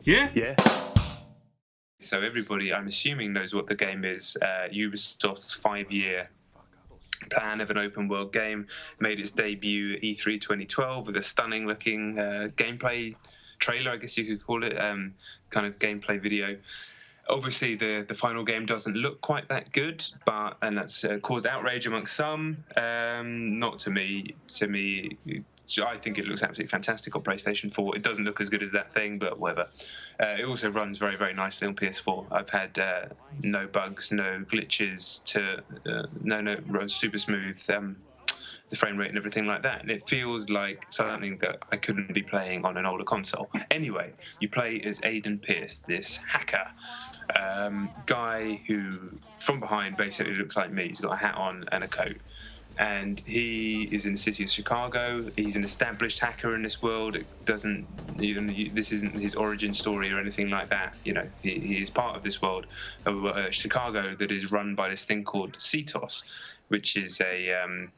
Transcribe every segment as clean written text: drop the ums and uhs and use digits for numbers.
Yeah? Yeah. So everybody, I'm assuming, knows what the game is. Ubisoft's 5-year plan of an open world game made its debut at E3 2012 with a stunning looking gameplay trailer, I guess you could call it, kind of gameplay video. Obviously, the final game doesn't look quite that good, and that's caused outrage amongst some. Not to me. To me, I think it looks absolutely fantastic on PlayStation 4. It doesn't look as good as that thing, but whatever. It also runs very, very nicely on PS4. I've had no bugs, no glitches, runs super smooth. The frame rate and everything like that, and it feels like something that I couldn't be playing on an older console. Anyway, you play as Aiden Pierce, this hacker guy who, from behind, basically looks like me. He's got a hat on and a coat, and he is in the city of Chicago. He's an established hacker in this world. This isn't his origin story or anything like that. He is part of this world of Chicago that is run by this thing called CTOS, which is a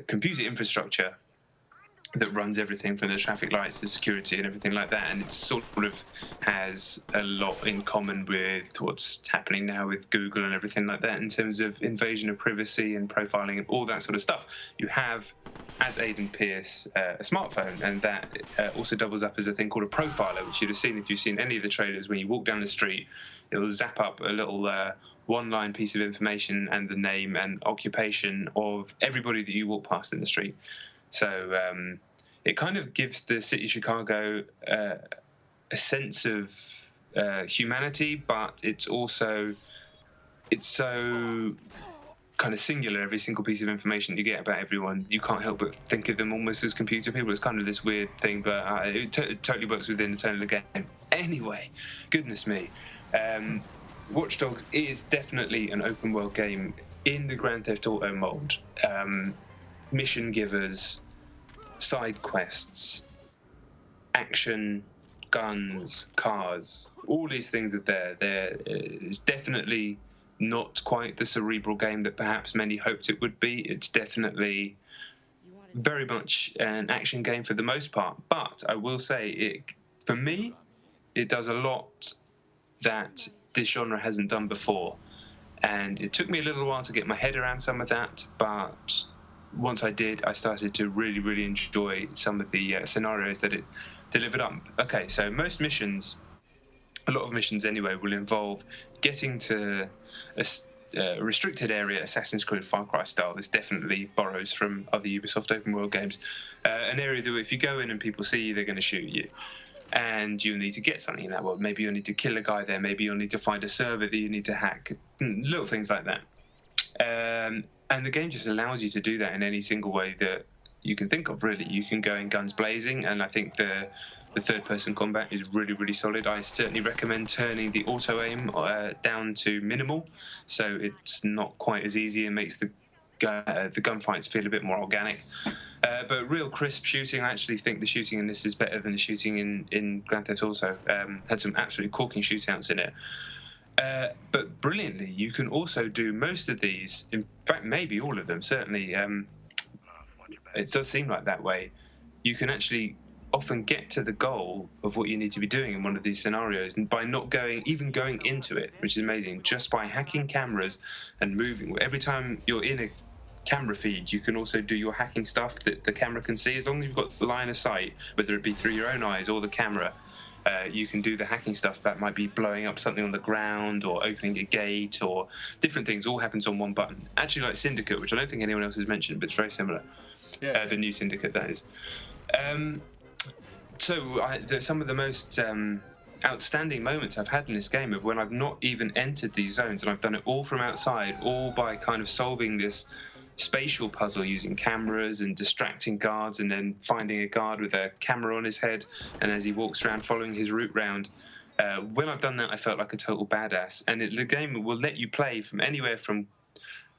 computer infrastructure that runs everything from the traffic lights to security and everything like that, and it sort of has a lot in common with what's happening now with Google and everything like that in terms of invasion of privacy and profiling and all that sort of stuff. You have, as Aiden Pierce, a smartphone, and that also doubles up as a thing called a profiler, which you'd have seen if you've seen any of the trailers. When you walk down the street, it will zap up a little one-line piece of information and the name and occupation of everybody that you walk past in the street. So it kind of gives the city of Chicago a sense of humanity, but it's so kind of singular. Every single piece of information you get about everyone, you can't help but think of them almost as computer people. It's kind of this weird thing, but it totally works within the tone of the game. Anyway, goodness me. Watch Dogs is definitely an open world game in the Grand Theft Auto mold. Mission givers, side quests, action, guns, cars, all these things are there. It's definitely not quite the cerebral game that perhaps many hoped it would be. It's definitely very much an action game for the most part. But I will say, for me, it does a lot that this genre hasn't done before. And it took me a little while to get my head around some of that, but once I did, I started to really, really enjoy some of the scenarios that it delivered up. Okay, so most missions, a lot of missions anyway, will involve getting to a restricted area, Assassin's Creed Far Cry style. This definitely borrows from other Ubisoft open world games. An area that if you go in and people see you, they're going to shoot you. And you'll need to get something in that world. Maybe you'll need to kill a guy there. Maybe you'll need to find a server that you need to hack. Little things like that. And the game just allows you to do that in any single way that you can think of, really. You can go in guns blazing, and I think the third-person combat is really, really solid. I certainly recommend turning the auto-aim down to minimal, so it's not quite as easy and makes the gunfights feel a bit more organic. But real crisp shooting. I actually think the shooting in this is better than the shooting in Grand Theft Auto. Had some absolutely corking shootouts in it. But brilliantly, you can also do most of these, in fact, maybe all of them, certainly. It does seem like that way. You can actually often get to the goal of what you need to be doing in one of these scenarios, and by not going into it, which is amazing, just by hacking cameras and moving. Every time you're in a camera feed, you can also do your hacking stuff that the camera can see. As long as you've got line of sight, whether it be through your own eyes or the camera, you can do the hacking stuff. That might be blowing up something on the ground or opening a gate or different things. All happens on one button. Actually, like Syndicate, which I don't think anyone else has mentioned, but it's very similar. Yeah. The new Syndicate, that is. Some of the most outstanding moments I've had in this game of when I've not even entered these zones, and I've done it all from outside, all by kind of solving this spatial puzzle using cameras and distracting guards, and then finding a guard with a camera on his head, and as he walks around following his route round. When I've done that, I felt like a total badass. And the game will let you play from anywhere from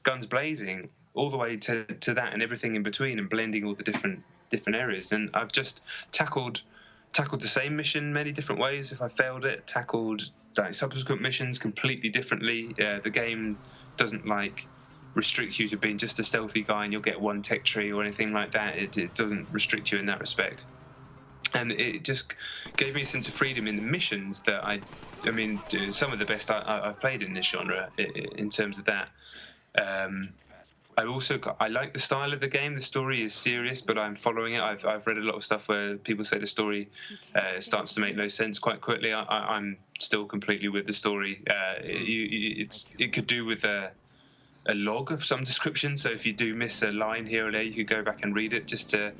guns blazing all the way to that and everything in between, and blending all the different areas. And I've just tackled the same mission many different ways if I failed it, tackled subsequent missions completely differently. The game doesn't restrict you to being just a stealthy guy and you'll get one tech tree or anything like that. It doesn't restrict you in that respect. and it just gave me a sense of freedom in the missions that I mean, some of the best I've played in this genre in terms of that. I like the style of the game. The story is serious, but I'm following it. I've read a lot of stuff where people say the story starts to make no sense quite quickly. I'm still completely with the story. It could do with a log of some description. So if you do miss a line here or there, you could go back and read it just to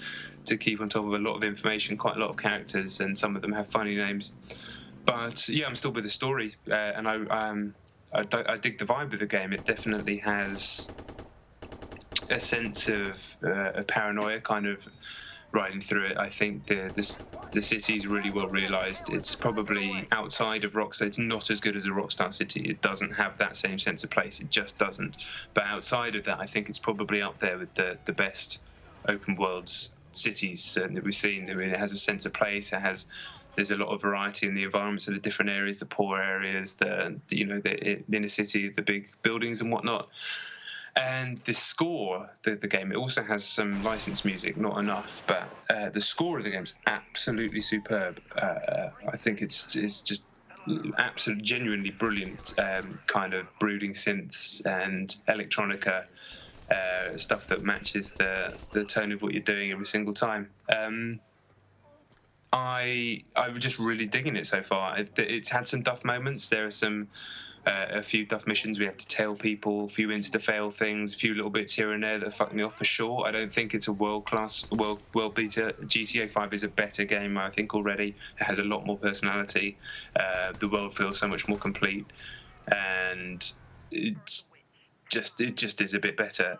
keep on top of a lot of information. Quite a lot of characters, and some of them have funny names. But yeah, I'm still with the story, and I dig the vibe of the game. It definitely has a sense of a paranoia kind of riding through it. I think the city's really well realised. It's probably outside of Rockstar. It's not as good as a Rockstar city. It doesn't have that same sense of place. It just doesn't. But outside of that, I think it's probably up there with the best open world cities that we've seen. I mean, it has a sense of place. There's a lot of variety in the environments of the different areas, the poor areas, the inner city, the big buildings and whatnot. And the score, the game, it also has some licensed music, not enough, but the score of the game is absolutely superb. I think it's just absolutely, genuinely brilliant, kind of brooding synths and electronica stuff that matches the tone of what you're doing every single time. I'm just really digging it so far. It's had some duff moments. There are a few duff missions we have to tell people, a few insta-fail things, a few little bits here and there that fuck me off for sure. I don't think it's a world-class, world beater. GTA 5 is a better game, I think, already. It has a lot more personality. The world feels so much more complete, and it just is a bit better.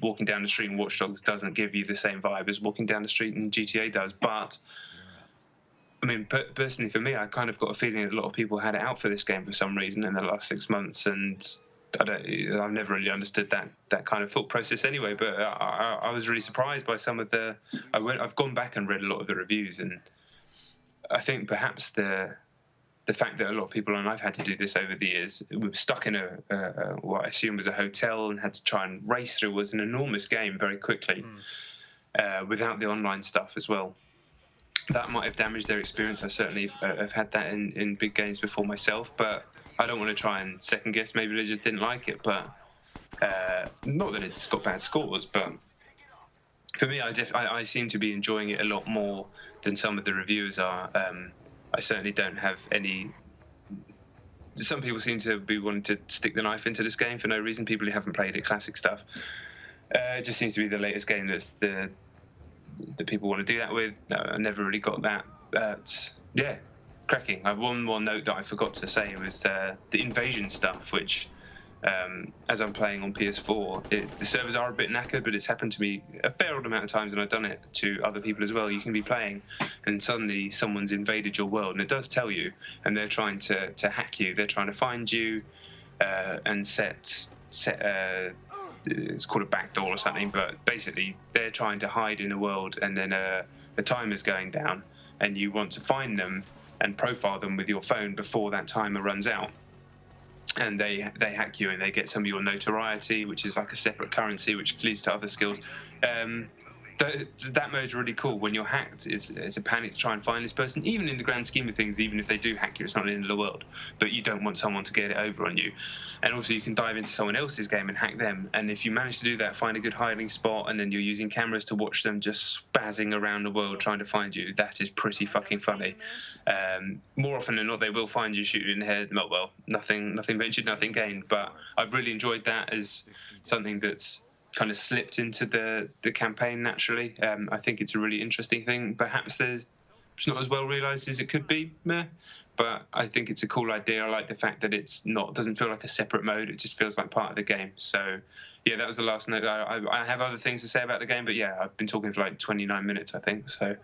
Walking down the street in Watch Dogs doesn't give you the same vibe as walking down the street in GTA does, but I mean, personally for me, I kind of got a feeling that a lot of people had it out for this game for some reason in the last 6 months, and I've never really understood that kind of thought process anyway. But I was really surprised by some of I've gone back and read a lot of the reviews, and I think perhaps the fact that a lot of people, and I've had to do this over the years, we were stuck in what I assume was a hotel and had to try and race through was an enormous game very quickly, without the online stuff as well. That might have damaged their experience. I certainly have had that in big games before myself, but I don't want to try and second guess. Maybe they just didn't like it, but not that it's got bad scores, but for me, I seem to be enjoying it a lot more than some of the reviewers are. I certainly don't have any. Some people seem to be wanting to stick the knife into this game for no reason. People who haven't played it, classic stuff. It just seems to be the latest game that's that people want to do that with. No, I never really got that, but yeah, cracking. I have one more note that I forgot to say was the invasion stuff, which as I'm playing on PS4, the servers are a bit knackered, but it's happened to me a fair old amount of times, and I've done it to other people as well. You can be playing and suddenly someone's invaded your world, and it does tell you, and they're trying to hack you. They're trying to find you and set it's called a backdoor or something, but basically they're trying to hide in a world, and then the timer's going down, and you want to find them and profile them with your phone before that timer runs out. And they hack you, and they get some of your notoriety, which is like a separate currency, which leads to other skills. That mode's really cool. When you're hacked, it's a panic to try and find this person. Even in the grand scheme of things, even if they do hack you, it's not the end of the world. But you don't want someone to get it over on you. And also, you can dive into someone else's game and hack them. And if you manage to do that, find a good hiding spot, and then you're using cameras to watch them just spazzing around the world trying to find you, that is pretty fucking funny. More often than not, they will find you, shoot you in the head. Well, nothing ventured, nothing gained. But I've really enjoyed that as something that's kind of slipped into the campaign naturally. I think it's a really interesting thing. Perhaps it's not as well realised as it could be, but I think it's a cool idea. I like the fact that doesn't feel like a separate mode. It just feels like part of the game. So yeah, that was the last note. I have other things to say about the game, but yeah, I've been talking for like 29 minutes, I think. So